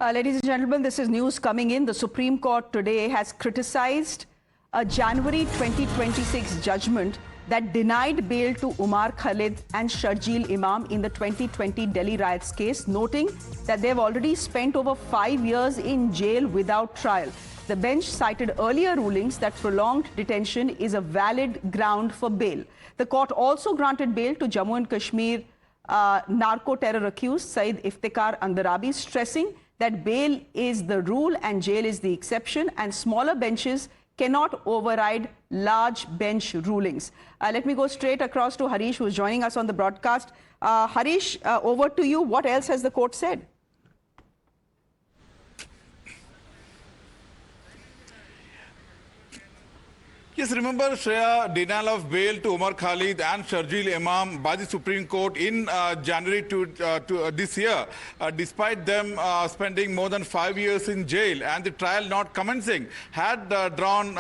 Ladies and gentlemen, this is news coming in. The Supreme Court today has criticized a January 2026 judgment that denied bail to Umar Khalid and Sharjeel Imam in the 2020 Delhi riots case, noting that they've already spent over 5 years in jail without trial. The bench cited earlier rulings that prolonged detention is a valid ground for bail. The court also granted bail to Jammu and Kashmir narco-terror accused Saeed Iftikhar Andarabi, stressing that bail is the rule and jail is the exception, and smaller benches cannot override large bench rulings. Let me go straight across to Harish, who is joining us on the broadcast. Harish, over to you. What else has the court said? Yes, remember, Shreya, denial of bail to Umar Khalid and Sharjeel Imam by the Supreme Court in January this year, despite them spending more than 5 years in jail and the trial not commencing, had drawn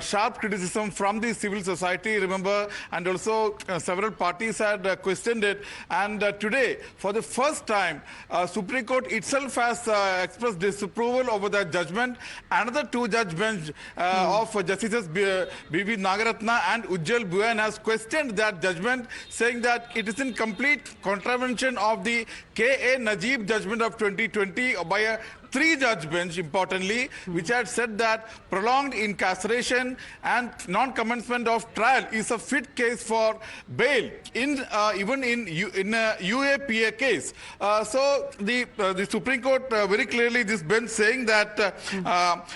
sharp criticism from the civil society, remember, and also several parties had questioned it. And today, for the first time, Supreme Court itself has expressed disapproval over the judgment. Another two-judge bench of Justices B.V. Nagaratna and Ujjal Buyan has questioned that judgment, saying that it is in complete contravention of the K.A. Najib judgment of 2020 by a three-judge bench, importantly, which had said that prolonged incarceration and non-commencement of trial is a fit case for bail, even in a UAPA case. So the Supreme Court very clearly, this bench saying that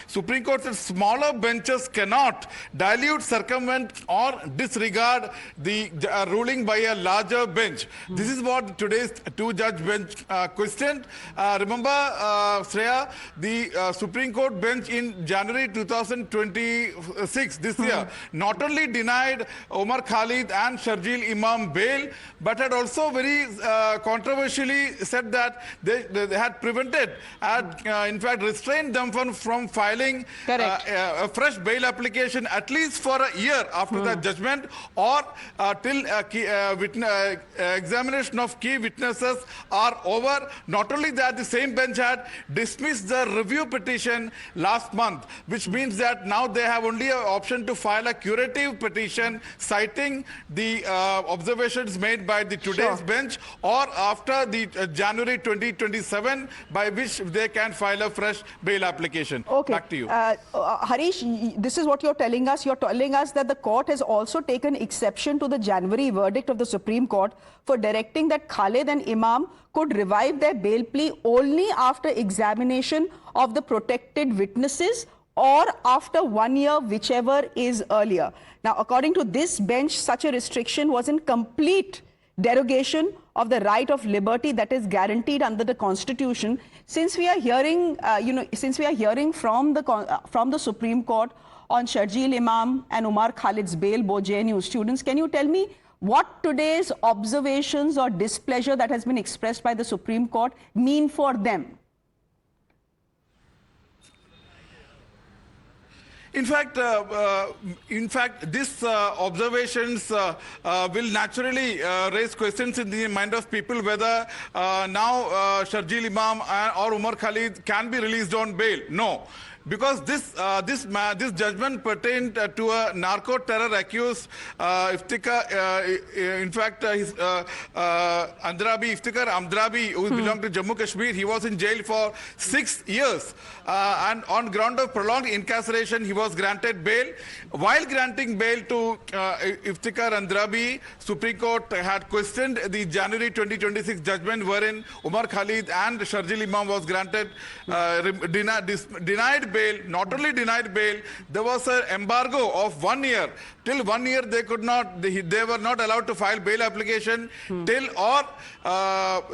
Supreme Court said smaller benches cannot dilute, circumvent or disregard the ruling by a larger bench. This is what today's two-judge bench questioned. Remember, Shreya, the Supreme Court bench in January 2026, this year, not only denied Umar Khalid and Sharjeel Imam bail, but had also very controversially said that they had prevented, in fact, restrained them from filing a fresh bail application at least for a year after the judgment, or till examination of key witnesses are over. Not only that, the same bench had dismissed the review petition last month, which means that now they have only an option to file a curative petition citing the observations made by the today's bench, or after the January 2027, by which they can file a fresh bail application. Okay. Back to you. Harish, this is what you're telling us. You're telling us that the court has also taken exception to the January verdict of the Supreme Court for directing that Khalid and Imam could revive their bail plea only after examination of the protected witnesses or after 1 year, whichever is earlier. Now, according to this bench, such a restriction was in complete derogation of the right of liberty that is guaranteed under the Constitution. Since we are hearing, from the Supreme Court on Sharjeel Imam and Umar Khalid's bail, both JNU students, can you tell me what today's observations or displeasure that has been expressed by the Supreme Court mean for them? In fact, these observations will naturally raise questions in the mind of people whether now Sharjeel Imam or Umar Khalid can be released on bail. No. Because this judgment pertained to a narco-terror accused, Iftikhar, in fact, Iftikhar Andarabi, who belonged to Jammu Kashmir, he was in jail for 6 years. And on ground of prolonged incarceration, he was granted bail. While granting bail to Iftikhar Andarabi, Supreme Court had questioned the January 2026 judgment wherein Umar Khalid and Sharjeel Imam was granted, denied bail. Not only denied bail, there was an embargo of 1 year. Till 1 year, they could not. They were not allowed to file bail application till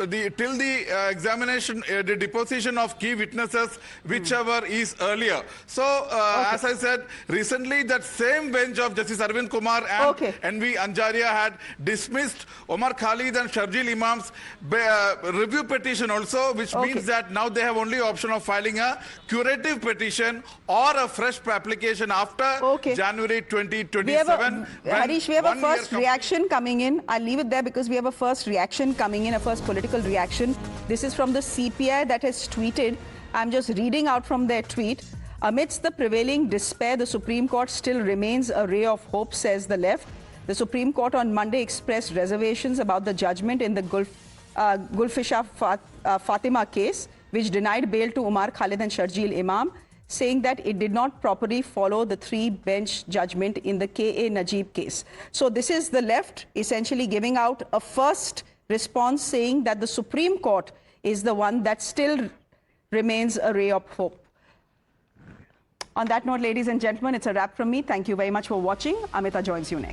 the examination, the deposition of key witnesses, whichever is earlier. So, as I said, recently that same bench of Justice Arvind Kumar and N.V. Anjaria had dismissed Umar Khalid and Sharjeel Imam's review petition also, which means that now they have only option of filing a curative petition petition or a fresh application after January 2027. Harish, we have a first reaction coming in. I'll leave it there because we have a first reaction coming in, a first political reaction. This is from the CPI that has tweeted. I'm just reading out from their tweet. Amidst the prevailing despair, the Supreme Court still remains a ray of hope, says the left. The Supreme Court on Monday expressed reservations about the judgment in the Gulfisha Fatima case, which denied bail to Umar Khalid and Sharjeel Imam, saying that it did not properly follow the three-bench judgment in the K.A. Najib case. So this is the left essentially giving out a first response saying that the Supreme Court is the one that still remains a ray of hope. On that note, ladies and gentlemen, it's a wrap from me. Thank you very much for watching. Amita joins you next.